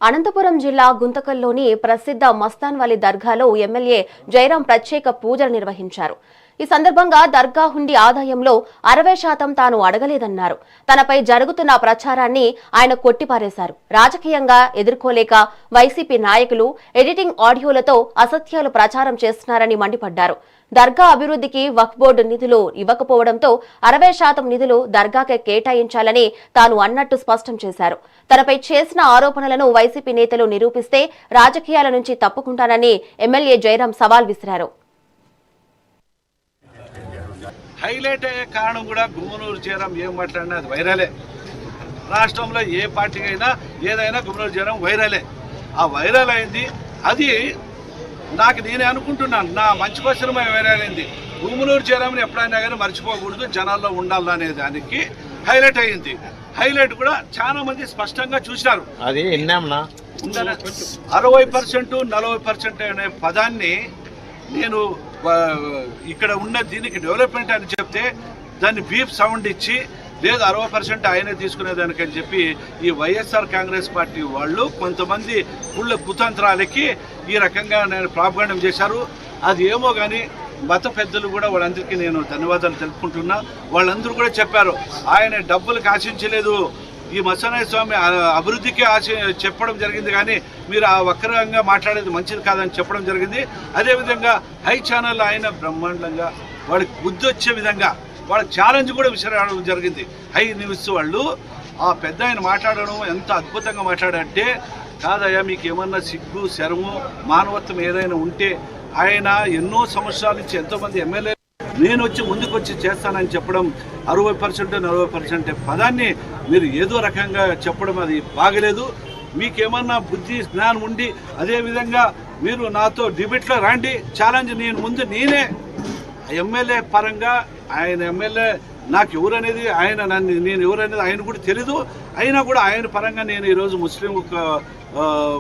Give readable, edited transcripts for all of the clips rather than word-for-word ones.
అనంతపురం జిల్లా గుంతకల్లోని ప్రసిద్ధ మస్తాన్వలి దర్గాలో ఎమ్మెల్యే జయరాం ప్రత్యేక పూజలు నిర్వహించారు. ఈ సందర్భంగా దర్గా హుండీ ఆదాయంలో 60% తాను అడగలేదన్నారు. తనపై జరుగుతున్న ప్రచారాన్ని ఆయన కొట్టిపారేశారు. రాజకీయంగా ఎదుర్కోలేక వైసీపీ నాయకులు ఎడిటింగ్ ఆడియోలతో అసత్యాలు ప్రచారం చేస్తున్నారని మండిపడ్డారు. దర్గా అభివృద్ధికి వక్ఫ్ బోర్డు నిధులు ఇవ్వకపోవడంతో 60% నిధులు దర్గాకే కేటాయించాలని తాను అన్నట్టు స్పష్టం చేశారు. తనపై చేసిన ఆరోపణలను వైసీపీ నేతలు నిరూపిస్తే రాజకీయాల నుంచి తప్పుకుంటానని ఎమ్మెల్యే జయరాం సవాల్ విసిరారు. హైలైట్ అయ్యే కారణం కూడా గుమ్మనూరు జయరాం ఏం మాట్లాడినా అది వైరలే. రాష్ట్రంలో ఏ పార్టీకి అయినా ఏదైనా గుమ్మనూరు జయరాం వైరలే. ఆ వైరల్ అయింది అది నాకు నేనే అనుకుంటున్నాను, నా మంచి కోసమే వైరల్ అయింది. గుమ్మనూరు జయరాంని ఎప్పుడైనా కానీ మర్చిపోకూడదు, జనాల్లో ఉండాలనే దానికి హైలైట్ అయింది. హైలైట్ కూడా చాలా మంది స్పష్టంగా చూసినారు. అది 60% 40% అనే పదాన్ని నేను ఇక్కడ ఉన్న దీనికి డెవలప్మెంట్ అని చెప్తే దాన్ని బీప్ సౌండ్ ఇచ్చి లేదు 60% ఆయనే తీసుకునేదానికని చెప్పి ఈ వైఎస్ఆర్ కాంగ్రెస్ పార్టీ వాళ్ళు కొంతమంది పుళ్ళ కుతంత్రాలకి ఈ రకంగా నేను ప్రాపగాండం చేశారు. అది ఏమో కానీ మత పెద్దలు కూడా వాళ్ళందరికీ నేను ధన్యవాదాలు తెలుపుకుంటున్నా. వాళ్ళందరూ కూడా చెప్పారు ఆయన డబ్బులకు ఆశించలేదు, ఈ మస్తానయ్య స్వామి అభివృద్ధికి చెప్పడం జరిగింది, కానీ మీరు ఆ వక్రంగా మాట్లాడేది మంచిది కాదని చెప్పడం జరిగింది. అదేవిధంగా హై ఛానల్ ఆయన బ్రహ్మాండంగా వాళ్ళకి బుద్ధి వచ్చే విధంగా వాళ్ళ ఛాలెంజ్ కూడా విసిరడం జరిగింది. హై న్యూస్ వాళ్ళు ఆ పెద్ద ఆయన మాట్లాడడం ఎంత అద్భుతంగా మాట్లాడంటే, కాదయ్యా మీకు ఏమన్నా సిగ్గు శరము మానవత్వం ఏదైనా ఉంటే ఆయన ఎన్నో సంవత్సరాల నుంచి ఎంతోమంది ఎమ్మెల్యే నేను వచ్చి ముందుకొచ్చి చేస్తానని చెప్పడం 60% 40% పదాన్ని మీరు ఏదో రకంగా చెప్పడం అది బాగలేదు. మీకేమన్నా బుద్ధి జ్ఞానం ఉండి అదేవిధంగా మీరు నాతో డిబేట్లో రండి, ఛాలెంజ్ నేనే ఎమ్మెల్యే పరంగా ఆయన ఎమ్మెల్యే నాకు ఎవరనేది ఆయన నేను ఎవరనేది ఆయన కూడా తెలీదు. అయినా కూడా ఆయన పరంగా నేను ఈరోజు ముస్లిం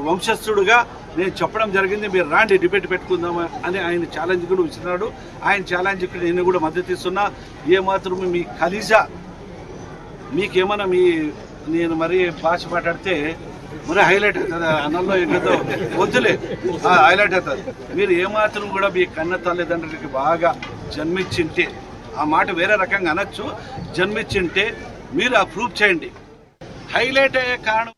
వంశస్థుడుగా నేను చెప్పడం జరిగింది, మీరు రాండి డిబేట్ పెట్టుకుందామా అని ఆయన ఛాలెంజ్ కూడా ఇచ్చినాడు. ఆయన ఛాలెంజ్కి నేను కూడా మద్దతు ఇస్తున్నా. ఏమాత్రం మీ ఖలీజా మీకేమన్నా నేను మరీ భాష మాట్లాడితే మరి హైలైట్ అవుతుంది, అన్నంలో ఎక్కడో వద్దులే హైలైట్ అవుతుంది. మీరు ఏమాత్రం కూడా మీ కన్న తల్లిదండ్రులకి బాగా జన్మించింటే, ఆ మాట వేరే రకంగా అనొచ్చు, జన్మించింటే మీరు ఆ ప్రూఫ్ చేయండి. హైలైట్ అయ్యే కారణం